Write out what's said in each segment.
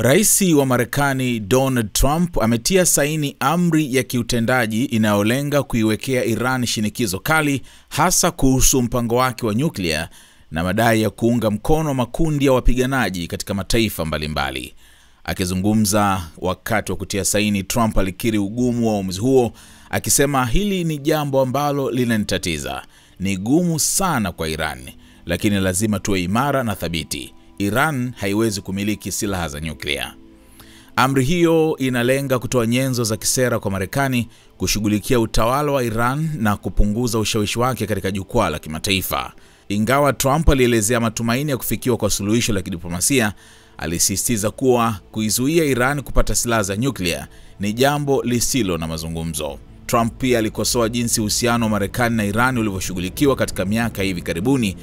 Rais wa Marekani Donald Trump ametia saini amri ya kiutendaji inayolenga kuiwekea Iran shinikizo kali, hasa kuhusu mpango wake wa nyuklia na madai ya kuunga mkono makundi ya wapiganaji katika mataifa mbalimbali. Akizungumza wakati wa kutia saini, Trump alikiri ugumu wa uamuzi huo, akisema hili ni jambo ambalo linanitatiza. Ni gumu sana kwa Iran, lakini lazima tuwe imara na thabiti. Iran haiwezi kumiliki silaha za nyuklia. Amri hiyo inalenga kutoa nyenzo za kisera kwa Marekani kushughulikia utawala wa Iran na kupunguza ushawishi wake katika jukwaa la kimataifa. Ingawa Trump alielezea matumaini ya kufikiwa kwa suluhisho la kidiplomasia, alisisitiza kuwa kuizuia Iran kupata silaha za nyuklia ni jambo lisilo na mazungumzo. Trump pia alikosoa jinsi uhusiano wa Marekani na Iran ulivyoshughulikiwa katika miaka hivi karibuni,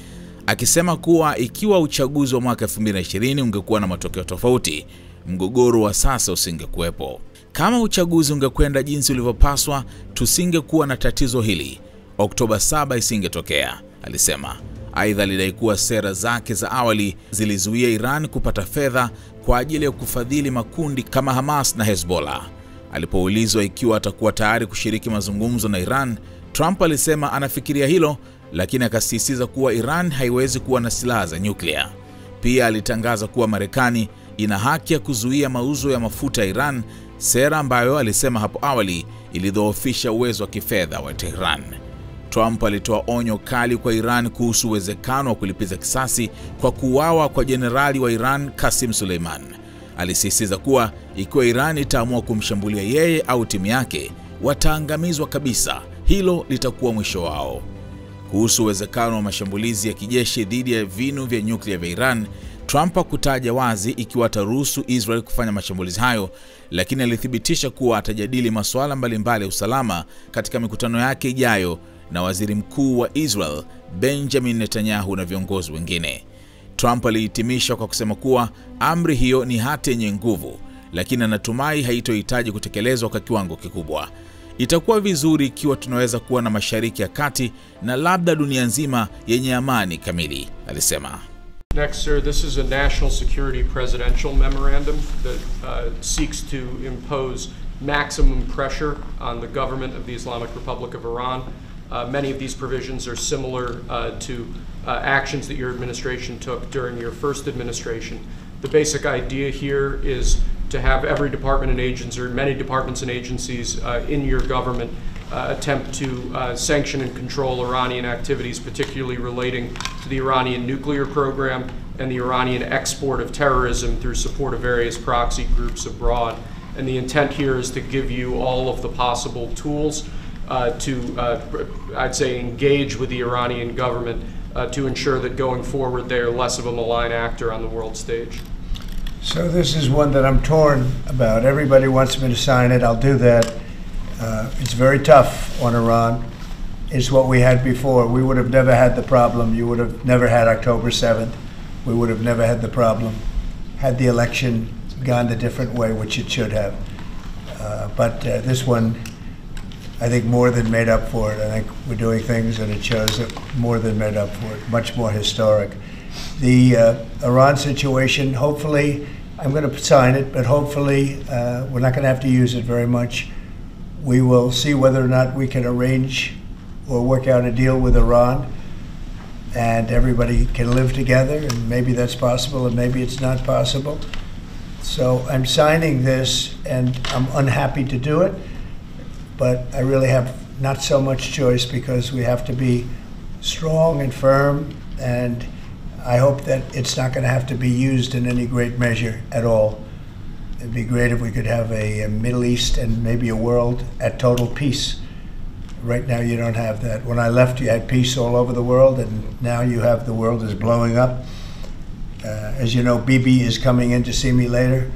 akisema kuwa ikiwa uchaguzi wa mwaka 2020 ungekuwa na matokeo tofauti, mgogoro wa sasa usingekuwepo. Kama uchaguzi ungekwenda jinsi ulivyopaswa, tusingekuwa na tatizo hili. Oktoba 7 isingetokea, alisema. Aidha, alidai kuwa sera zake za awali zilizuia Iran kupata fedha kwa ajili ya kufadhili makundi kama Hamas na Hezbollah. Alipoulizwa ikiwa atakuwa tayari kushiriki mazungumzo na Iran, Trump alisema anafikiria hilo, lakini akasisitiza kuwa Iran haiwezi kuwa na silaha za nyuklia. Pia alitangaza kuwa Marekani ina haki ya kuzuia mauzo ya mafuta ya Iran, sera ambayo alisema hapo awali ilidhoofisha uwezo wa kifedha wa Tehran. Trump alitoa onyo kali kwa Iran kuhusu uwezekano wa kulipiza kisasi kwa kuuawa kwa jenerali wa Iran Qasem Soleimani. Alisisitiza kuwa ikiwa Iran itaamua kumshambulia yeye au timu yake, wataangamizwa kabisa. Hilo litakuwa mwisho wao. Kuhusu uwezekano wa mashambulizi ya kijeshi dhidi ya vinu vya nyuklia vya Iran, Trump hakutaja wazi ikiwa ataruhusu Israel kufanya mashambulizi hayo, lakini alithibitisha kuwa atajadili masuala mbalimbali ya usalama katika mikutano yake ijayo na waziri mkuu wa Israel Benjamin Netanyahu na viongozi wengine. Trump alihitimisha kwa kusema kuwa amri hiyo ni hati yenye nguvu, lakini anatumai haitohitaji kutekelezwa kwa kiwango kikubwa. Itakuwa vizuri ikiwa tunaweza kuwa na Mashariki ya Kati na labda dunia nzima yenye amani kamili, alisema. Next, sir, this is a national security presidential memorandum that seeks to impose maximum pressure on the government of the Islamic Republic of Iran. Many of these provisions are similar to actions that your administration took during your first administration. The basic idea here is to have every department and agency, or many departments and agencies in your government attempt to sanction and control Iranian activities, particularly relating to the Iranian nuclear program and the Iranian export of terrorism through support of various proxy groups abroad. And the intent here is to give you all of the possible tools to, I'd say, engage with the Iranian government to ensure that going forward they are less of a malign actor on the world stage. So this is one that I'm torn about. Everybody wants me to sign it. I'll do that. It's very tough on Iran. It's what we had before. We would have never had the problem. You would have never had October 7th. We would have never had the problem had the election gone a different way, which it should have. But this one, I think, more than made up for it. I think we're doing things, and it shows that more than made up for it, much more historic. The Iran situation, hopefully, I'm going to sign it, but hopefully we're not going to have to use it very much. We will see whether or not we can arrange or work out a deal with Iran, and everybody can live together, and maybe that's possible, and maybe it's not possible. So I'm signing this, and I'm unhappy to do it, but I really have not so much choice because we have to be strong and firm, and I hope that it's not going to have to be used in any great measure at all. It'd be great if we could have a Middle East and maybe a world at total peace. Right now you don't have that. When I left, you had peace all over the world, and now you have the world is blowing up. As you know, Bibi is coming in to see me later.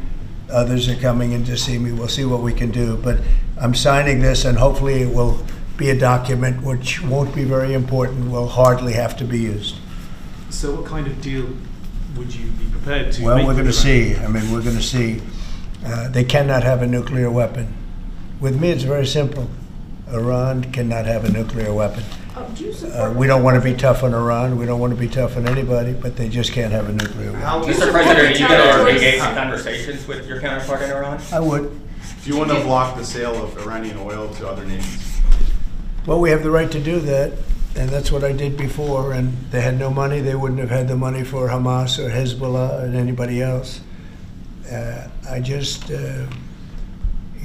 Others are coming in to see me. We'll see what we can do. But I'm signing this, and hopefully it will be a document which won't be very important, will hardly have to be used. So what kind of deal would you be prepared to make? Well, we're going to see. I mean, we're going to see. They cannot have a nuclear weapon. With me, it's very simple. Iran cannot have a nuclear weapon. Do you support We don't want to be tough on Iran. We don't want to be tough on anybody, but they just can't have a nuclear weapon. Mr. President, are you going to engage in conversations with your counterpart in Iran? I would. Do you want to block the sale of Iranian oil to other nations? Well, we have the right to do that, and that's what I did before. And they had no money. They wouldn't have had the money for Hamas or Hezbollah or anybody else. It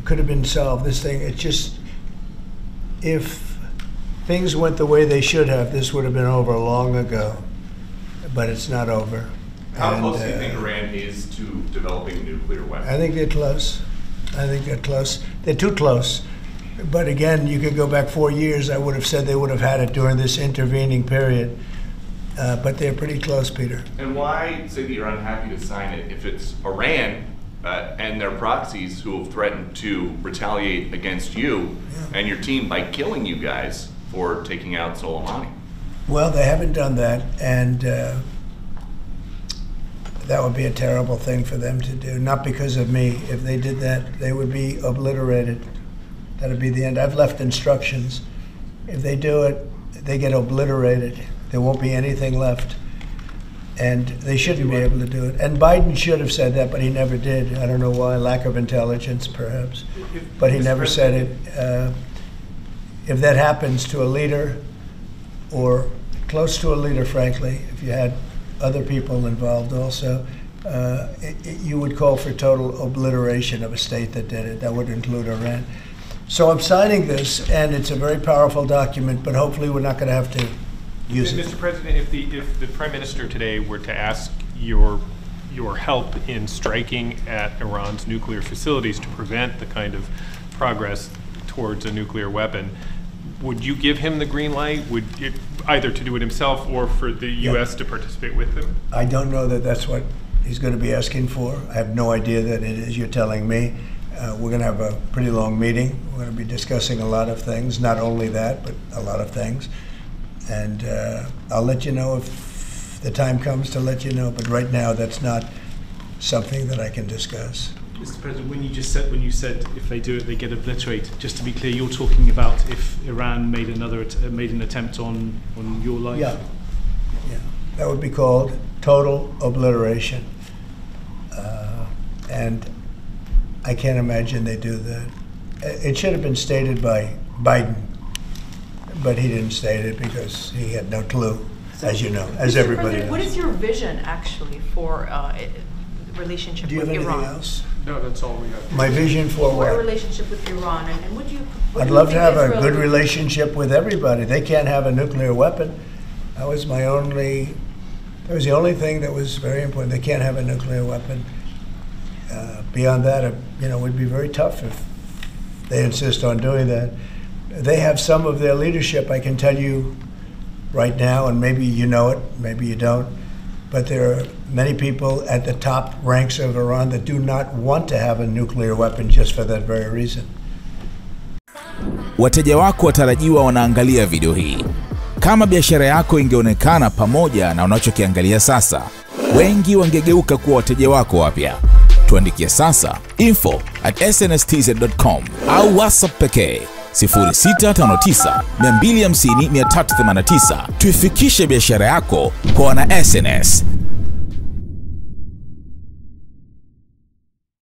could have been solved. This thing, if things went the way they should have, this would have been over long ago. But it's not over. How close do you think Iran is to developing a nuclear weapon? I think they're close. I think they're close. They're too close. But again, you could go back 4 years. I would have said they would have had it during this intervening period. But they're pretty close, Peter. And why say that you're unhappy to sign it if it's Iran and their proxies who have threatened to retaliate against you and your team by killing you guys for taking out Soleimani? Well, they haven't done that, and that would be a terrible thing for them to do. Not because of me. If they did that, they would be obliterated. That would be the end. I've left instructions. If they do it, they get obliterated. There won't be anything left. And they shouldn't be able to do it. And Biden should have said that, but he never did. I don't know why. Lack of intelligence, perhaps. But he never said it. If that happens to a leader, or close to a leader, frankly, if you had other people involved also, you would call for total obliteration of a state that did it. That would include Iran. So I'm signing this, and it's a very powerful document, but hopefully we're not going to have to use it. Mr. President, if the Prime Minister today were to ask your help in striking at Iran's nuclear facilities to prevent the kind of progress towards a nuclear weapon, would you give him the green light? Would it, either to do it himself or for the U.S. to participate with him? I don't know that that's what he's going to be asking for. I have no idea that it is. You're telling me. We're going to have a pretty long meeting. We're going to be discussing a lot of things, not only that, but a lot of things. And I'll let you know if the time comes to let you know. But right now, that's not something that I can discuss. Mr. President, when you said if they do it, they get obliterated. Just to be clear, you're talking about if Iran made an attempt on your life. Yeah, that would be called total obliteration. And I can't imagine they do that. It should have been stated by Biden, but he didn't state it because he had no clue, as you know, as everybody knows. What is your vision, actually, for relationship with Iran? Do you have anything else? No, that's all we have. My vision for For a what? relationship with Iran, and would you? I'd love to have a good relationship with everybody. They can't have a nuclear weapon. That was the only thing that was very important. They can't have a nuclear weapon. Beyond that, it would be very tough if they insist on doing that. They have some of their leadership, I can tell you right now, and maybe you know it, maybe you don't, but there are many people at the top ranks of Iran that do not want to have a nuclear weapon just for that very reason. Wateja wako watarajiwa wanaangalia video hii. Kama biashara yako ingeonekana pamoja na unachokiangalia sasa, wengi wangegeuka kuwa wateja wako wapya. Tuandikie sasa info@snstz.com au WhatsApp pekee 0659 250 389. Tuifikishe biashara yako kwa wana SNS.